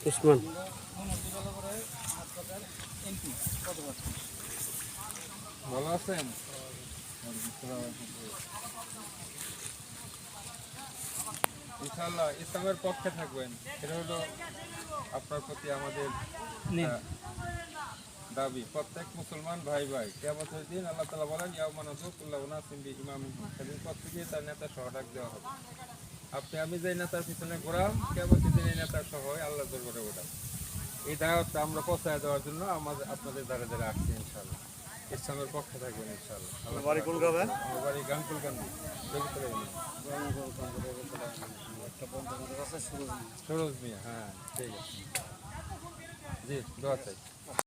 উসমান ভালো আছেন? ইনশাআল্লাহ ইসলামের পক্ষে থাকবেন, এটা হলো আপনার প্রতি আমাদের দাবি। প্রত্যেক মুসলমান ভাই ভাই কিয়ামতের দিন আল্লাহ তাআলা বলেন ইয়াউমা নাযুকুল্লা উনাসিন বিইমামিহিম, সেদিন প্রত্যেকে তার নেতা সহ ডাক দেওয়া হবে। আপনি আমি যে নেতার পিছনে ঘোরাম, কিয়ামতের দিন এই নেতার সহ আল্লাহর দরবারে ওঠাম। এই দাওয়াতটা আমরা পৌঁছায় দেওয়ার জন্য আমাদের আপনাদের দ্বারা দ্বারা আসছি। ইনশাআল্লাহ ইসলামের পক্ষে থাকবেন ইনশাআল্লাহ। আমার বাড়ি কোন গ্রামে? আমার বাড়ি গাংকুল কান্দি, সুরজ মিয়া। হ্যাঁ ঠিক আছে, জি দোয়া চাই।